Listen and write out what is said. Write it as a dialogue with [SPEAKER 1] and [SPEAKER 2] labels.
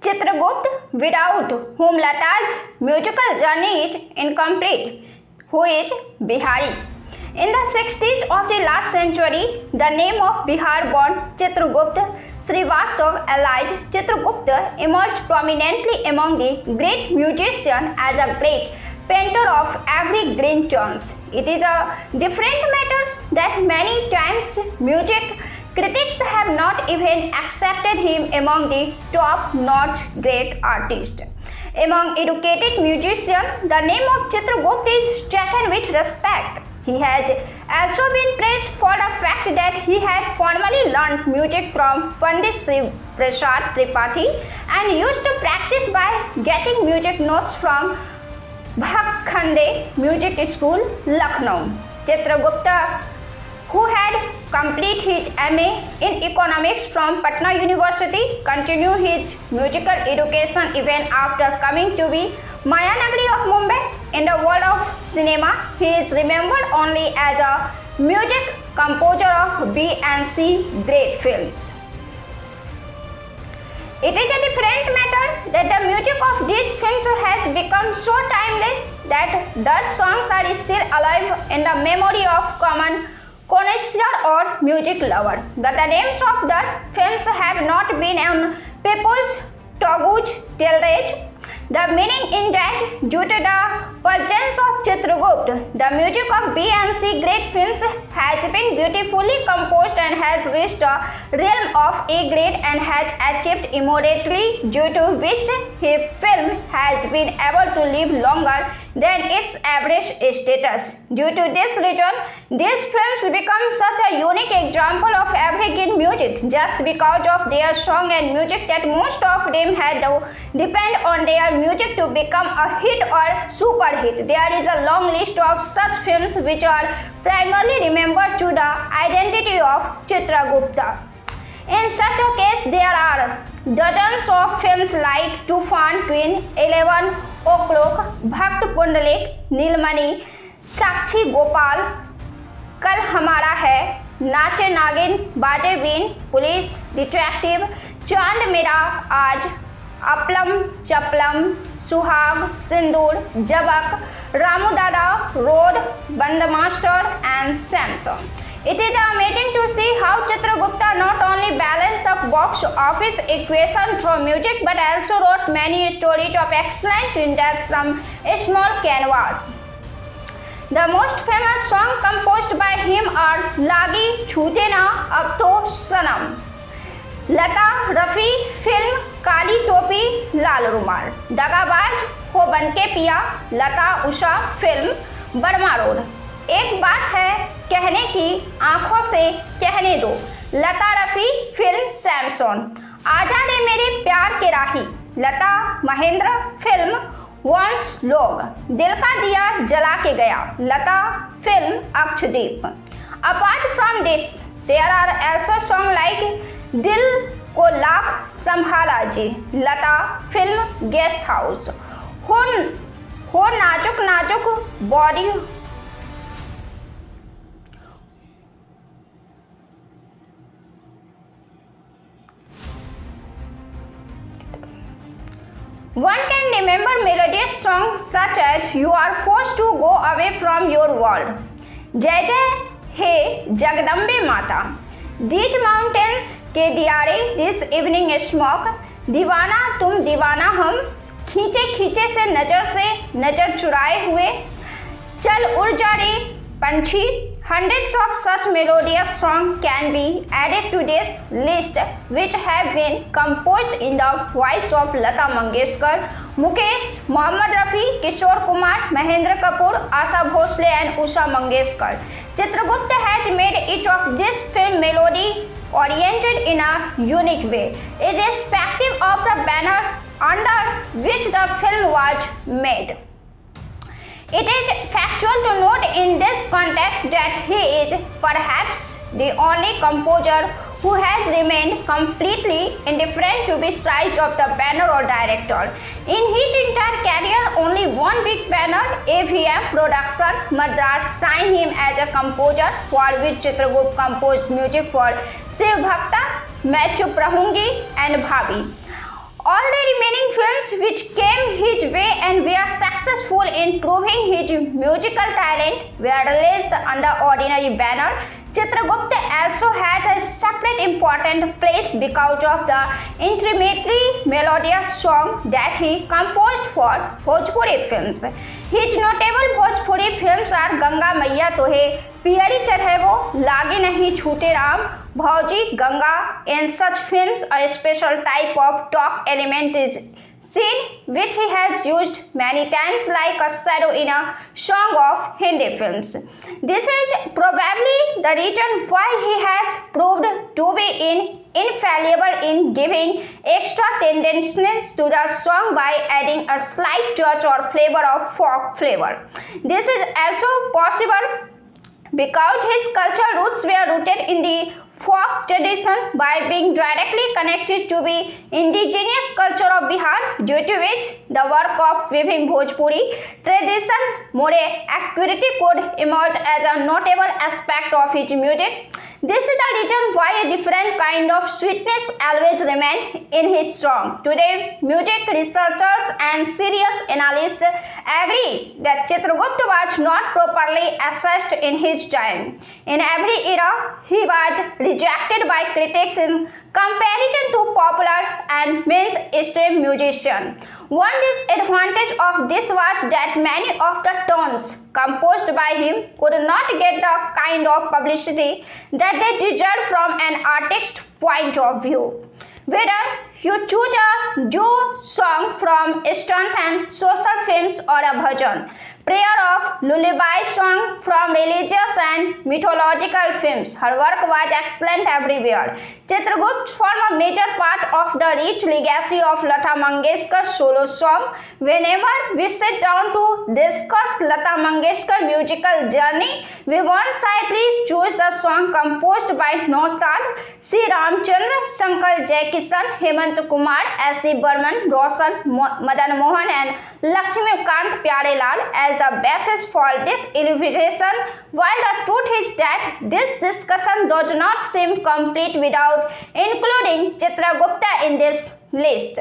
[SPEAKER 1] Chitragupta, without whom Lata's musical journey is incomplete, who is Bihari. In the 60s of the last century, the name of Bihar-born Chitragupta Srivastava alias Chitragupta emerged prominently among the great musicians as a great painter of evergreen tunes. It is a different matter that many times music critics have not even accepted him among the top-notch great artists. Among educated musicians, the name of Chitragupta is taken with respect. He has also been praised for the fact that he had formally learned music from Pandit Shiv Prasad Tripathi and used to practice by getting music notes from Bhakkhande Music School, Lucknow. Chitragupta, who had completed his MA in economics from Patna University, continued his musical education even after coming to be Mayanagari of Mumbai. In the world of cinema, he is remembered only as a music composer of B and C great films. It is a different matter that the music of these films has become so timeless that Dutch songs are still alive in the memory of common connoisseur or music lover. But the names of Dutch films have not been on people's tongues till date. The meaning in that, due to the presence of Chitragupta, the music of B and C great films has been beautifully composed and has reached a realm of A grade and has achieved immortality, due to which his film has been able to live longer than its average status. Due to this reason, these films become such a unique example of evergreen music just because of their song and music that most of them had to depend on their music to become a hit or super hit. There is a long list of such films which are primarily remembered to the identity of Chitragupta. In such a case, there are dozens of films like Tufan, Queen, 11 O'Clock, Bhakt Pundalik, Nilmani, Sakshi Gopal, Kal Hamara Hai, Nache Nagin, Baje Been, Police, Detective, Chand Mera Aaj, Aplam Chaplam, Suhag, Sindoor, Jabak, Ramu Dada, Road, Bandmaster and Samson. It is amazing to see how Chitragupta not only balanced the box office equation through music but also wrote many stories of excellence in that from a small canvas. The most famous songs composed by him are Lagi Chhoote Na Ab To Sanam, Lata Rafi film Kali Topi Lal Rumal, Dagabaaz Ho Banke Piya, Lata Usha film Burma Road, एक बात है कहने की आंखों से कहने दो, लता Rafi film Samson, आजाद है मेरे प्यार के राही, लता महेंद्र फिल्म वंश लोग, दिल का दिया जला के गया, Lata film Akashdeep. Apart from this there are also song like दिल को लाख संभाला जी, लता फिल्म गेस्ट हाउस, हो नाजुक नाजुक body, one can remember melodious songs such as You Are Forced to Go Away from Your World, जय जय हे जगदम्बे माता, These Mountains के दियारे, This Evening Smoke, दीवाना तुम दीवाना हम, खींचे खींचे से नजर चुराए हुए, चल उड़ जा रे पंछी. Hundreds of such melodious songs can be added to this list, which have been composed in the voice of Lata Mangeshkar, Mukesh, Mohammad Rafi, Kishore Kumar, Mahendra Kapoor, Asha Bhosle and Usha Mangeshkar. Chitragupta has made each of these film melody oriented in a unique way, irrespective of the banner under which the film was made. It is factual to note in this context that he is perhaps the only composer who has remained completely indifferent to the size of the banner or director. In his entire career, only one big banner, AVM Production Madras, signed him as a composer, for which Chitragupta composed music for Shiv Bhakta, Main Chup Rahungi and Bhabhi. All the films which came his way and were successful in proving his musical talent were released under ordinary banner. Chitragupta also has a separate important place because of the intimately melodious song that he composed for Bhojpuri films. His notable Bhojpuri films are Ganga Maiya Tohe, Piyari Chadhebo, Lage Nahi Chhute Ram, Bhauji, Ganga. In such films, a special type of talk element is seen, which he has used many times like a shadow in a song of Hindi films. This is probably the reason why he has proved to be infallible in giving extra tendencies to the song by adding a slight touch or flavor of folk flavor. This is also possible because his cultural roots were rooted in the folk tradition by being directly connected to the indigenous culture of Bihar, due to which the work of weaving Bhojpuri tradition more accurately could emerge as a notable aspect of his music. This is the reason why a different kind of sweetness always remains in his song. Today, music researchers and serious analysts agree that Chitragupta was not properly assessed in his time. In every era, he was rejected by critics in comparison to popular and mainstream musicians. One disadvantage of this was that many of the tunes composed by him could not get the kind of publicity that they deserve from an artist's point of view. Whether you choose a Jew song from stunt and social films or a bhajan, prayer of lullaby song from religious and mythological films, her work was excellent everywhere. Chitragupta formed a major part of the rich legacy of Lata Mangeshkar's solo song. Whenever we sit down to discuss Lata Mangeshkar's musical journey, we one-sidedly choose the song composed by Nausad, C. Ramchandra, Shankar Jaikishan, Hemant Kumar, S.C. Burman, Roshan, Madan Mohan and Lakshmikant Pyarelal as the basis for this illustration. While the truth is that this discussion does not seem complete without including Chitragupta in this list.